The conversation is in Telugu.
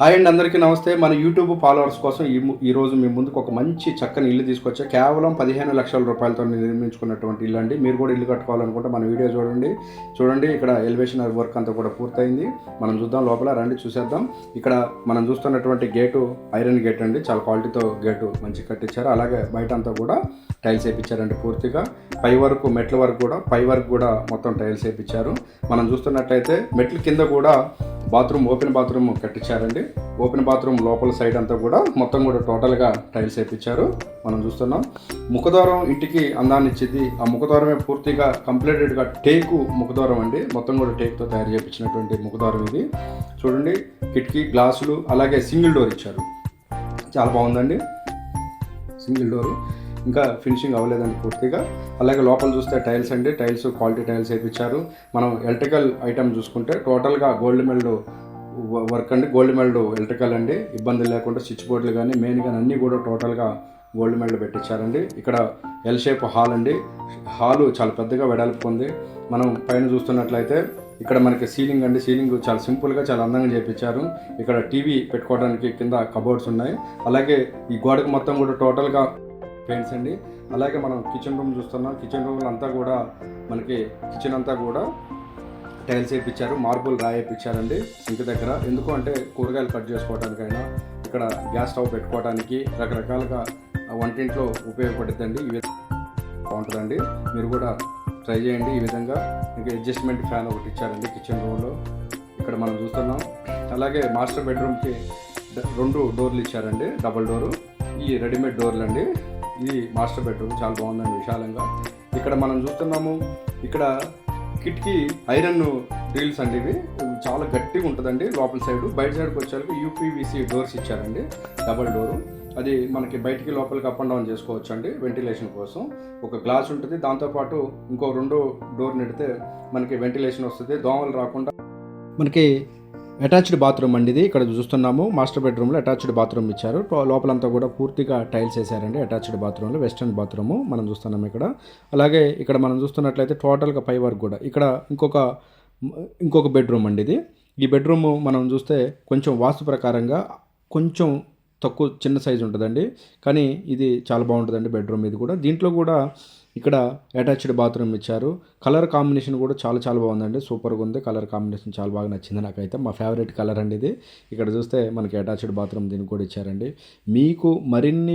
హాయ్ అండి, అందరికీ నమస్తే. మన యూట్యూబ్ ఫాలోవర్స్ కోసం ఈరోజు మీ ముందుకు ఒక మంచి చక్కని ఇల్లు తీసుకొచ్చా. కేవలం 15,00,000 రూపాయలతో నిర్మించుకున్నటువంటి ఇల్లు అండి. మీరు కూడా ఇల్లు కట్టుకోవాలనుకుంటే మన వీడియో చూడండి. ఇక్కడ ఎలివేషన్ వర్క్ అంతా కూడా పూర్తయింది. మనం చూద్దాం, లోపల రండి చూసేద్దాం. ఇక్కడ మనం చూస్తున్నటువంటి గేటు ఐరన్ గేట్ అండి. చాలా క్వాలిటీతో గేటు మంచి కట్టించారు. అలాగే బయట అంతా కూడా టైల్స్ వేయించారండి పూర్తిగా. పై వరకు మెట్ల వరకు కూడా మొత్తం టైల్స్ వేయించారు. మనం చూస్తున్నట్లయితే మెట్ల కింద కూడా ఓపెన్ బాత్రూమ్ కట్టించారండి. ఓపెన్ బాత్రూమ్ లోపల సైడ్ అంతా కూడా మొత్తం కూడా టోటల్గా టైల్స్ వేయించారు. మనం చూస్తున్నాం. ముఖద్వారం ఇంటికి అందాన్ని ఇచ్చింది. ఆ ముఖద్వారమే పూర్తిగా కంప్లీటెడ్గా టేకు ముఖద్వారం అండి. మొత్తం కూడా టేక్తో తయారు చేయించినటువంటి ముఖద్వారం ఇది. చూడండి, కిటికీ గ్లాసులు అలాగే సింగిల్ డోర్ ఇచ్చారు. చాలా బాగుందండి. సింగిల్ డోరు ఇంకా ఫినిషింగ్ అవ్వలేదండి పూర్తిగా. అలాగే లోపల చూస్తే టైల్స్ అండి. టైల్స్ క్వాలిటీ టైల్స్ వేయించారు. మనం ఎలక్ట్రికల్ ఐటమ్ చూసుకుంటే టోటల్గా గోల్డ్ మెల్డ్ వర్క్ అండి. గోల్డ్ మెల్డ్ ఎలక్ట్రికల్ అండి. ఇబ్బంది లేకుండా స్విచ్ బోర్డులు కానీ మెయిన్ కానీ అన్నీ కూడా టోటల్గా గోల్డ్ మెల్డ్ పెట్టించారండి. ఇక్కడ ఎల్ షేప్ హాల్ అండి. హాలు చాలా పెద్దగా వెడల్పు ఉంది. మనం పైన చూస్తున్నట్లయితే ఇక్కడ మనకి సీలింగ్ అండి. సీలింగ్ చాలా సింపుల్గా చాలా అందంగా చేయించారు. ఇక్కడ టీవీ పెట్టుకోవడానికి కింద కబోర్డ్స్ ఉన్నాయి. అలాగే ఈ గోడకు మొత్తం కూడా టోటల్గా పెయింట్స్ అండి. అలాగే మనం కిచెన్ రూమ్ చూస్తున్నాం. కిచెన్ రూమ్ అంతా కూడా మనకి కిచెన్ అంతా కూడా టైల్స్ వేయించారు. మార్బుల్ రాయి వేయించారండి సింక్ దగ్గర. ఎందుకు అంటే కూరగాయలు కట్ చేసుకోవడానికైనా ఇక్కడ గ్యాస్ స్టవ్ పెట్టుకోవడానికి రకరకాలుగా వంటింట్లో ఉపయోగపడుతుందండి. ఈ విధంగా బాగుంటుందండి. మీరు కూడా ట్రై చేయండి. ఈ విధంగా ఇంకా అడ్జస్ట్మెంట్ ఫ్యాన్ ఒకటి ఇచ్చారండి కిచెన్ రూమ్లో. ఇక్కడ మనం చూస్తున్నాం. అలాగే మాస్టర్ బెడ్రూమ్కి 2 డోర్లు ఇచ్చారండి. Double door. ఈ రెడీమేడ్ డోర్లు అండి. ఇది మాస్టర్ బెడ్రూమ్ చాలా బాగుందండి విశాలంగా. ఇక్కడ మనం చూస్తున్నాము. ఇక్కడ కిటికీ ఐరన్ డ్రిల్స్ అండి. ఇవి చాలా గట్టిగా ఉంటుందండి లోపల సైడ్. బయట సైడ్కి వచ్చేసరికి యూపీవీసీ డోర్స్ ఇచ్చారండి. Double door. అది మనకి బయటికి లోపలికి అప్ అండ్ డౌన్ చేసుకోవచ్చు అండి వెంటిలేషన్ కోసం. ఒక గ్లాస్ ఉంటుంది. దాంతోపాటు ఇంకో 2 డోర్ నెడితే మనకి వెంటిలేషన్ వస్తుంది. దోమలు రాకుండా. మనకి అటాచ్డ్ బాత్రూమ్ అండి ఇది. ఇక్కడ చూస్తున్నాము మాస్టర్ బెడ్రూమ్లో అటాచ్డ్ బాత్రూమ్ ఇచ్చారు. లోపలంతా కూడా పూర్తిగా టైల్స్ వేసారండి. అటాచ్డ్ బాత్రూమ్లో వెస్టర్న్ బాత్రూము మనం చూస్తున్నాము ఇక్కడ. అలాగే ఇక్కడ మనం చూస్తున్నట్లయితే టోటల్గా పై వరకు కూడా ఇక్కడ ఇంకొక బెడ్రూమ్ అండి ఇది. ఈ బెడ్రూము మనం చూస్తే కొంచెం వాస్తు ప్రకారంగా కొంచెం తక్కువ చిన్న సైజు ఉంటుందండి. కానీ ఇది చాలా బాగుంటుందండి బెడ్రూమ్ ఇది కూడా. దీంట్లో కూడా ఇక్కడ అటాచ్డ్ బాత్రూమ్ ఇచ్చారు. కలర్ కాంబినేషన్ కూడా చాలా చాలా బాగుందండి. సూపర్గా ఉంది. కలర్ కాంబినేషన్ చాలా బాగా నచ్చింది నాకైతే. మా ఫేవరెట్ కలర్ అండి ఇది. ఇక్కడ చూస్తే మనకి అటాచ్డ్ బాత్రూమ్ దీనికి కూడా ఇచ్చారండి. మీకు మరిన్ని